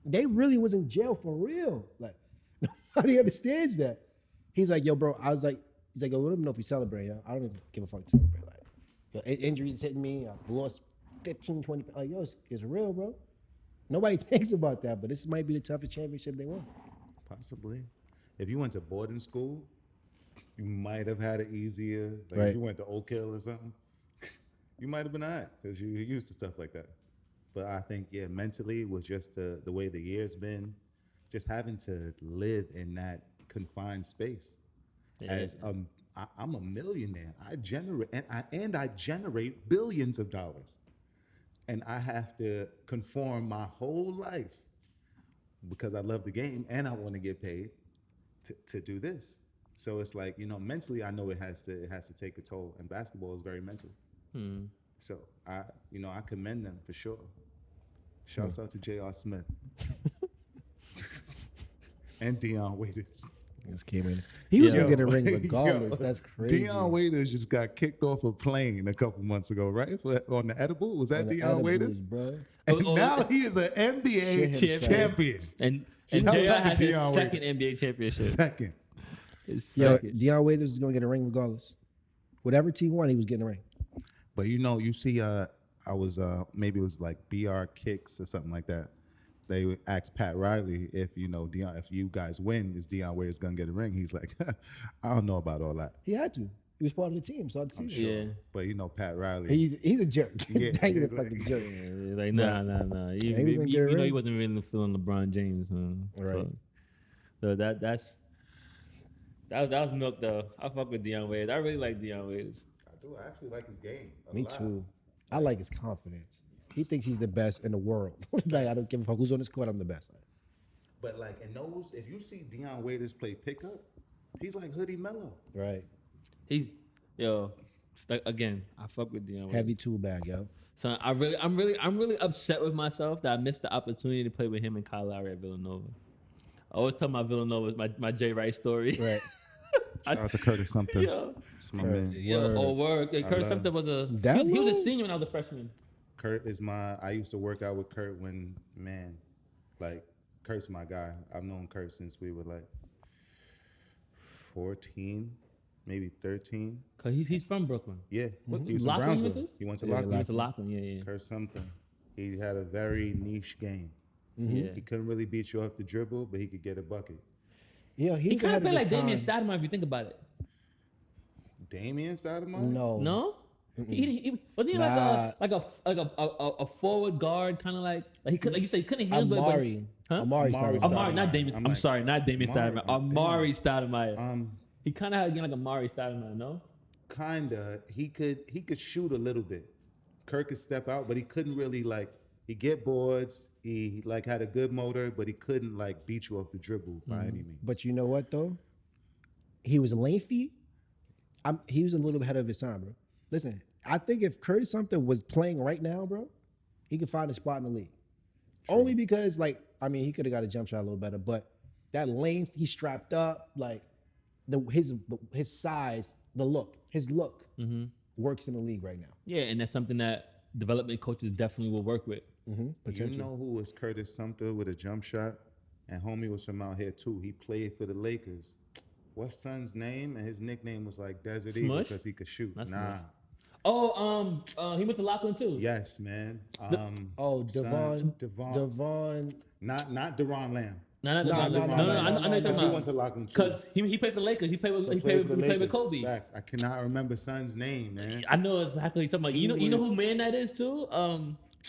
they really was in jail for real. Like, nobody understands that. He's like, yo, bro, he's like, yo, we don't even know if we celebrate, yo. I don't even give a fuck to celebrate. Like, yo, injuries hitting me. I've lost 15, 20. Like, yo, it's real, bro. Nobody thinks about that, but this might be the toughest championship they won. Possibly. If you went to boarding school, you might have had it easier. Like right. If you went to Oak Hill or something, you might have been all right because you're used to stuff like that. But I think, yeah, mentally with just the way the year's been, just having to live in that confined space. Yeah. As I'm a millionaire. I generate billions of dollars. And I have to conform my whole life because I love the game and I want to get paid to do this. So it's like, you know, mentally I know it has to take a toll, and basketball is very mental. So I commend them for sure. Shouts out to J.R. Smith and Dion Waiters. Just came in. He was gonna get a ing regardless. That's crazy. Dion Waiters just got kicked off a plane a couple months ago, right? On the edible. Was that Dion Waiters? Bro. And now he is an NBA champion. And J.R. had his second NBA championship. Second. Yo, Dion Waiters is gonna get a ring regardless. Whatever team won, he was getting a ring. But you know, you see, I was maybe it was like BR Kicks or something like that. They asked Pat Riley if, you know, Dion, if you guys win, is Dion Waiters gonna get a ring? He's like, I don't know about all that. He had to. He was part of the team, so I'd see. Sure. Yeah. But you know, Pat Riley, he's a jerk. Yeah, he's a fucking jerk. Yeah, like nah. You know, he wasn't really feeling LeBron James. Right. So that was milk though. I fuck with Dion Waiters. I really like Dion Waiters. I do. I actually like his game. Me too. I like his confidence. He thinks he's the best in the world. Like, I don't give a fuck who's on this court, I'm the best. But like in those, if you see Dion Waiters play pickup, he's like Hoodie Mello. Right. He's yo. Like, again, I fuck with Dion. Heavy tool bag, yo. So I'm really upset with myself that I missed the opportunity to play with him and Kyle Lowry at Villanova. I always tell my Villanova my Jay Wright story. Right. Shout out to Curtis Sumter. Yo, That's my man. word. Yeah, Kurt Sumter was he was a senior when I was a freshman. Kurt is I used to work out with Kurt when, man, like, Kurt's my guy. I've known Kurt since we were like 14, maybe 13. Cause he's from Brooklyn. Yeah. What, He was from Lockland he went Brownsville. to? He went to Yeah, Lockland. He went to Lockland, yeah. Kurt Sumter. He had a very niche game. Yeah. He couldn't really beat you off the dribble, but he could get a bucket. Yeah, He kind of played like Damian Stoudemire if you think about it. Damian Stoudemire? No. No? He wasn't he like a forward guard, kind of like he could, like you said, he couldn't handle Amari. it. But, huh? Amari. Amari Amari, not Stoudemire. Damian. I'm I'm like, sorry, not Damian Amari, Stoudemire. Amari Stoudemire. He kind of had a game like Amari Stoudemire, no? Kinda. He could shoot a little bit. Kirk could step out, but he couldn't really like. He get boards. He like had a good motor, but he couldn't like beat you off the dribble by any means. But you know what though? He was lengthy. He was a little ahead of his time, bro. Listen, I think if Curtis Sumter was playing right now, bro, he could find a spot in the league. Only because, like, I mean, he could have got a jump shot a little better, but that length, he's strapped up, like his size, his look works in the league right now. Yeah, and that's something that development coaches definitely will work with. You know who was Curtis Sumter with a jump shot? And homie was from out here too. He played for the Lakers. What's son's name? And his nickname was like Desert Eagle because he could shoot. That's nah. Smush. Oh, he went to Lockland too. Yes, man. Devon. Not Deron Lamb. No. No, I know you're He talking went to about. Lockland too. Because he played for the Lakers. He played with Kobe. Facts. I cannot remember son's name, man. I know exactly what you're talking about. You know who man that is too?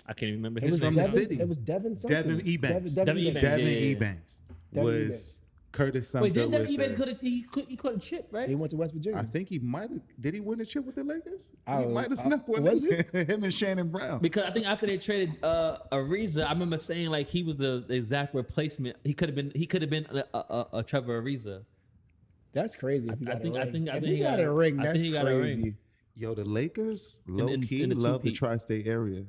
I can't even remember It his was name. from the Devin, city. It was Devin something. Devin Ebanks. Devin Ebanks. Devin yeah. Ebanks Devin was Ebanks. Curtis Sumter. Wait, didn't Devin with Ebanks he caught a chip, right? He went to West Virginia. I think he might have. Did he win the chip with the Lakers? He Oh, might have snuck one. was in. Him and Shannon Brown. Because I think after they traded Ariza, I remember saying like he was the exact replacement. He could have been a Trevor Ariza. That's crazy. If I think he got a ring. I That's think he got a ring. crazy. Yo, the Lakers low key in the love the two-peat. tri-state area.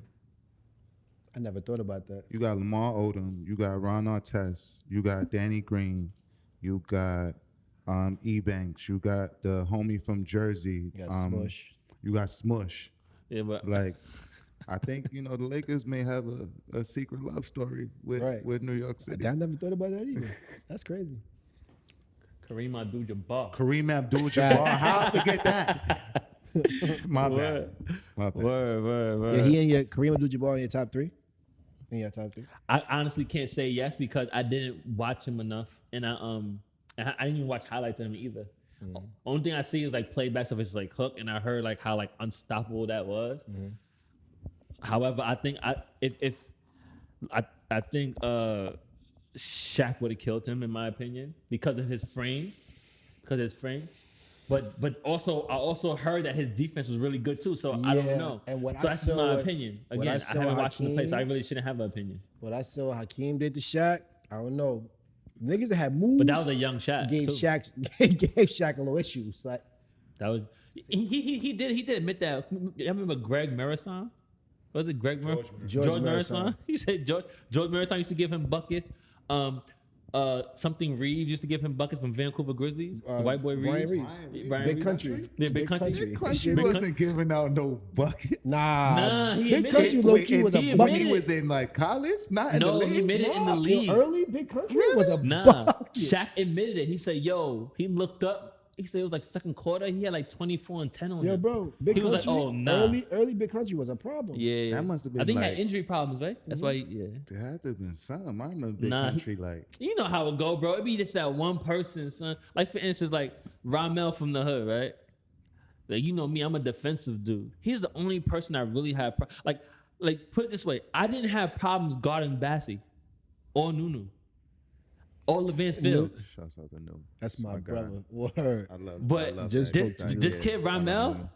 I never thought about that. You got Lamar Odom. You got Ron Artest. You got Danny Green. You got Ebanks. You got the homie from Jersey. You got Smush. You got Smush. Yeah, but Like, I think the Lakers may have a secret love story with New York City. I never thought about that either. That's crazy. Kareem Abdul-Jabbar. Kareem Abdul-Jabbar. How I forget that? My bad. My bad. Word. Yeah, he in your Kareem Abdul-Jabbar in your top three. In your top three. I honestly can't say yes because I didn't watch him enough, and I didn't even watch highlights of him either. Only thing I see is like playback stuff is like Hook, and I heard like how like unstoppable that was. However, I think I think Shaq would have killed him in my opinion because of his frame, But also I also heard that his defense was really good too. So I Yeah, don't know. and what so I that's saw my what- opinion. what Again, I I saw haven't watched him play, so I Hakeem- really shouldn't have an opinion. What I saw Hakeem did to Shaq, I don't know. Niggas that had moves. But that was a young Shaq. gave too. Shaq a little issues. Like That was he did admit that. I remember Greg Marason. Was it Greg Marason? George George Marason. Marason. He said George Marason used to give him buckets. Something Reeves used to give him buckets from Vancouver Grizzlies. The white boy Brian Reeves. Reeves. Brian Big Reeves. country. Yeah, Big Country. Big Country Big wasn't giving out no buckets. Nah, he Big admitted Country it. low Wait, key and was a he, when bucket. he was in like college, not in the No, league. he admitted it in the league. Early Big Country was a Nah, bucket. Shaq admitted it. He said, "Yo," he looked up. He said it was like second quarter. He had like 24 and 10 on Yo, him. bro, Big He was Country. like, "Oh, nah." Early Big Country was a problem. Yeah, That must have been I think he like- had injury problems, right? That's why. Yeah. There had to have been some. I remember Big Nah, Country like. You know how it go, bro. It be just that one person, son. Like for instance, like Ramel from the hood, right? Like you know me, I'm a defensive dude. He's the only person I really had like put it this way, I didn't have problems guarding Bassie or Nunu or Levance Field. Shouts out to No. That's my guy. brother. Word. I love. But I love just that spoke to guy. this you. kid Ramel,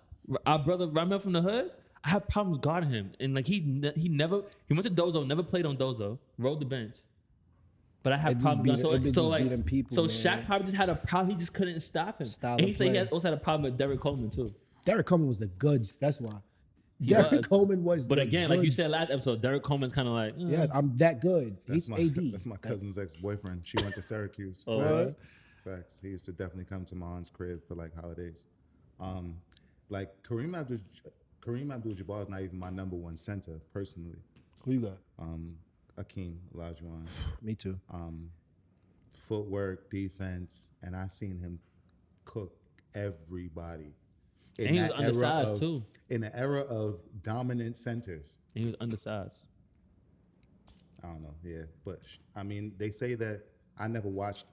our brother Ramel from the hood, I had problems guarding him, and like he went to Dozo, never played on Dozo, rode the bench. But I have It just problems. beat- So, it be so just like, beating people, so man. Shaq probably just had a problem. He just couldn't stop him. Style And he of said he play. also had a problem with Derek Coleman too. Derek Coleman was the goods. That's why. He Derek was. Coleman was. But the again, like you goods. said last episode, Derek Coleman's kind of like, Yeah, I'm that good. He's AD. That's my cousin's ex-boyfriend. She went to Syracuse. Oh, Right. Facts. He used to definitely come to my aunt's crib for like holidays. Like Kareem Abdul-Jabbar is not even my number one center personally. Who you got? Akeem Olajuwon. Me too. Footwork, defense, and I seen him cook everybody. In And he was that era undersized, of- too. In the era of dominant centers. he was undersized. I don't know, yeah. But I mean, they say that I never watched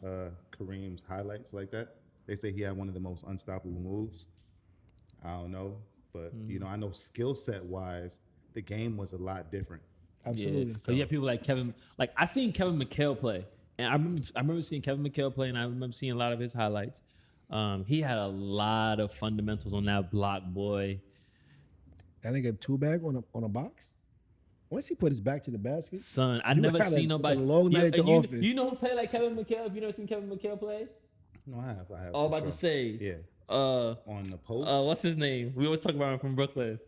Kareem's highlights like that. They say he had one of the most unstoppable moves. I don't know, but you know, I know skill set wise, the game was a lot different. Absolutely. Yeah. So you have people like Kevin. Like I seen Kevin McHale play, and I remember seeing Kevin McHale play, and I remember seeing a lot of his highlights. He had a lot of fundamentals on that block, boy. That nigga two bag on a box. Once he put his back to the basket, Son, I You never had a- seen it's a nobody. long night at the office. You know who play like Kevin McHale? If you never seen Kevin McHale play, No, I have. I was for about to sure. say, Yeah. On the post. what's his name? We always talk about him from Brooklyn.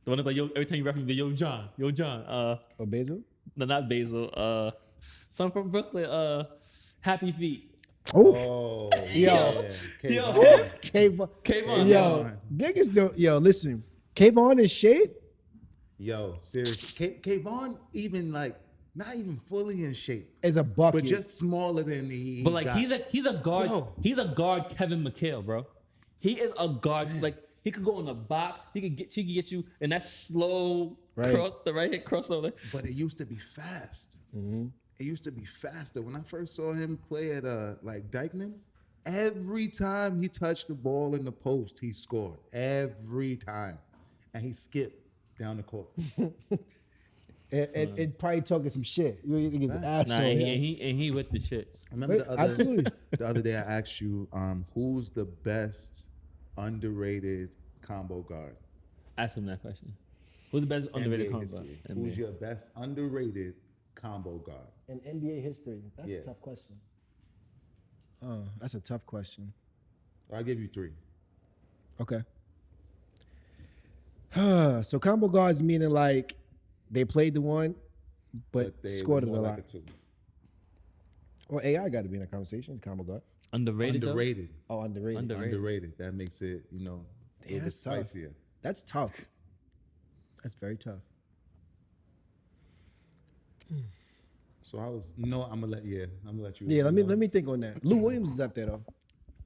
The one that like, yo, every time you reference me, yo John. or Basil. No, not Basil. Some from Brooklyn. Happy Feet. Oh, Oh, Yo. yeah. Yo. Kayvon. Kayvon. Yo, niggas don't. Yo, listen. Kayvon is shape. Yo, seriously. Kayvon even like not even fully in shape, Is a bucket. but just smaller than he. But like got. he's a guard. Yo. He's a guard Kevin McHale, bro. He is a guard. Like he could go in the box. He could get you in that slow Right. cross, the right hit crossover. But it used to be fast. Mm-hmm. It used to be faster. When I first saw him play at like Dykeman, every time he touched the ball in the post, he scored. Every time, and he skipped down the court. and probably talking some shit. You think he's an asshole. Nah, and yeah. he with the shits. I remember Wait, absolutely. the other day I asked you, who's the best underrated combo guard? Ask him that question. Who's the best underrated NBA combo? history. NBA. Who's your best underrated combo guard? In NBA history, that's Yeah. a tough question. That's a tough question. I'll give you 3. Okay. So combo guards meaning like they played the one, but they scored it were a more lot. like a 2. Well, AI got to be in a conversation. Combo guard. Underrated. though? Underrated. Oh, underrated. Underrated. Underrated. That makes it, a little bit that's tough. spicier. That's tough. That's very tough. So I was, I'm gonna let you. Yeah, let me think on that. Lou Williams is up there though.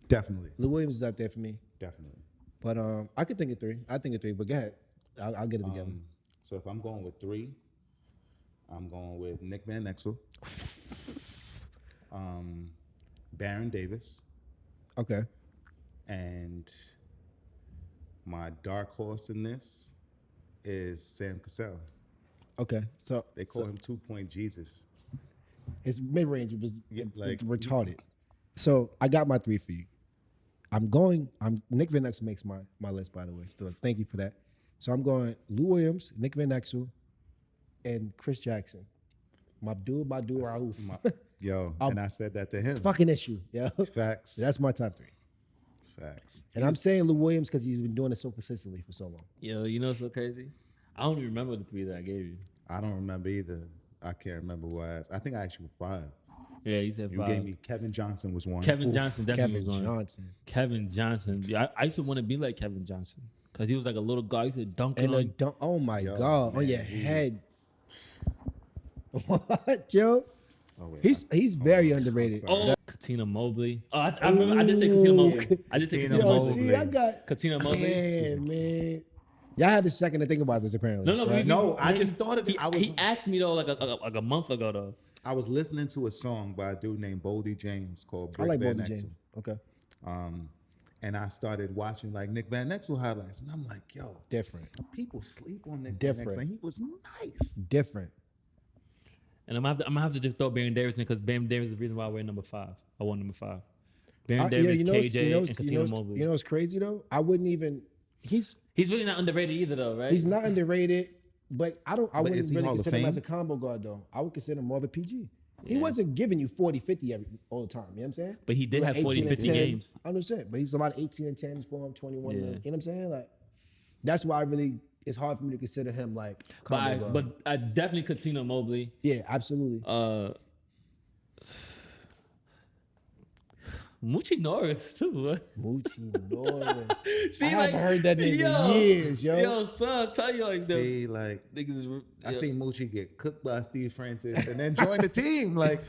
Definitely, Lou Williams is up there for me. definitely. But I could think of 3. I think of 3. But go ahead. I'll get it together. So if I'm going with 3, I'm going with Nick Van Exel, Baron Davis, Okay. and my dark horse in this is Sam Cassell. Okay. So They call him 2-point Jesus. his mid range was Yeah, it's like- retarded. So I got my 3 for you. Nick Van Exel makes my list, by the way. Still, thank you for that. So I'm going Lou Williams, Nick Van Exel, and Chris Jackson. My dude, Raouf. Yo, Um, and I said that to him. Fucking issue, yeah. Facts. That's my top 3. Facts. And I'm saying Lou Williams because he's been doing it so consistently for so long. Yo, you know what's so crazy? I don't even remember the 3 that I gave you. I don't remember either. I can't remember who I asked. I think I asked you 5. Yeah, you said You 5. gave me Kevin Johnson was one. Kevin Johnson definitely Kevin was on. Johnson. Kevin Johnson. Yeah, I used to want to be like Kevin Johnson because he was like a little guy. He used to dunk it And on. oh my Yo, God, on man, your he- head. What, Joe? Oh, wait, He's very underrated. Oh, Katina Mobley. Oh, I remember. I did say Katina Mobley. I did say Katina Katina Yo, Mobley. see, I got Katina Mobley. man. Y'all had a second to think about this apparently. No, right? No, I just thought of it. He asked me though like a month ago though. I was listening to a song by a dude named Boldy James called I Brick like Van Boldy Exel. James. Okay, And I started watching like Nick Van Exel highlights, and I'm like, yo, different, people sleep on Nick Van Different. Exel. And he was nice. different. And I'm gonna have to just throw Baron Davis in because Baron Davis is the reason why we're number 5. I want number 5. Baron Davis, KJ, and Katina Mobley. You know what's crazy though? I wouldn't even. He's He's really not underrated either though, right? not underrated, but I is wouldn't he really Hall of consider him as a Fame? combo guard though. I would consider him more of a PG. He wasn't giving you 40, 50 all the time. You know what I'm saying? But he did Like have 40, 18 and 50 10. games. I understand, but he's a lot of 18 and 10s for him, 21. Yeah. You know what I'm saying? Like, that's why it's hard for me to consider him like. But I definitely could Tino Mobley. Yeah, absolutely. Moochie Norris too. Moochie Norris. See, I haven't heard that name in years, yo. Yo, son, tell you like that. See, like Niggas is, I seen Moochie get cooked by Steve Francis and then join the team. Like,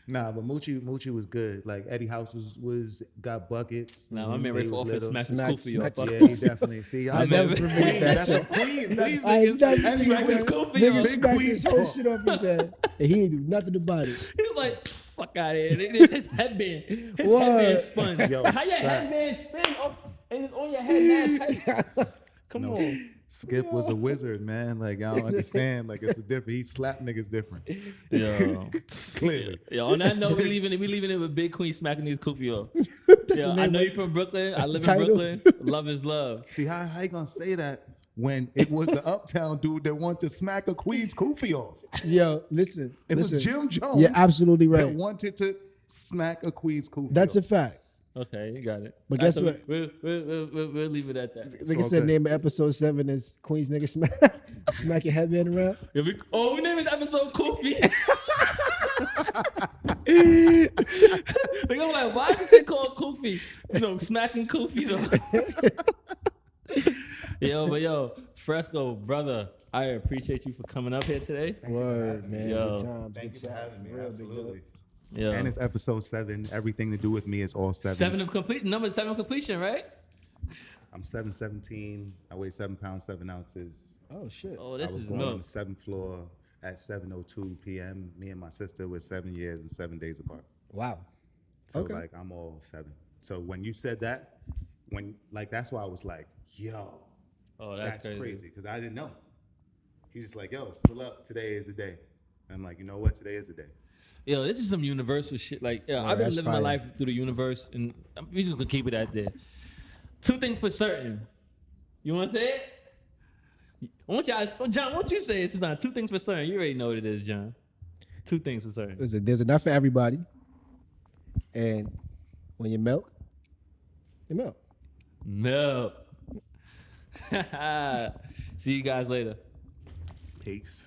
nah, but Moochie was good. Like Eddie House was got buckets. Nah, my man They right for was office little. smacking Kufi off. smack- Yeah, he definitely. See, I never forget That's that. a queen. These That's I niggas never smack his forget Kufi Niggas off. smacked Queen his whole talk. shit off his head. And he ain't do nothing about it. He was like, fuck out of here. It's his headband. His What? headband spun. Yo, How your facts. headband spin off and it's on your head mad tight? Come on. Skip was a wizard, man. Like I don't understand. Like it's a different. He slapped niggas different. Yo. Clearly. Yo, on that note, we leaving it with Big Queen smacking these Kufi off. That's Yo, the I name know of- you from Brooklyn. I that's the live in title. Brooklyn. Love is love. See how you gonna say that when it was the uptown dude that wanted to smack a Queen's Kufi off? Yo, listen. It was listen. Jim Jones. You're absolutely That right. wanted to smack a Queen's Kufi. That's a off. fact. Okay, you got it. But All right, guess so what? We'll leave it at that. Like I all said, good. name of episode 7 is Queen's nigga smack your headband around. Yeah, we name this episode Kufi. They go like, why is it called Kufi? You know, smacking Kufis off. Yo, Fresco, brother, I appreciate you for coming up here today. Word, man. Yo. Good time. Thank you Good for time. having me. Real big Absolutely. deal. Yeah. And it's episode 7. Everything to do with me is all 7. Number 7 of completion, right? I'm 7'17". I weigh 7 pounds 7 ounces. Oh, shit. Oh, I this was is born on milk. the 7th floor at 7:02 p.m. Me and my sister were 7 years and 7 days apart. Wow. So Okay. like I'm all 7. So when you said that, that's why I was like, yo, Oh, that's that's crazy. because I didn't know. He's just like, yo, pull up. Today is the day. And I'm like, you know what? Today is the day. Yo, this is some universal shit. Like, yeah, I've been that's living my fire. life through the universe, and we just gonna keep it out there. 2 things for certain. You want to say it? I want y'all, John, why don't you say it? It's not 2 things for certain. You already know what it is, John. 2 things for certain. Listen, there's enough for everybody. And when you milk, you milk. No. See you guys later. Peace.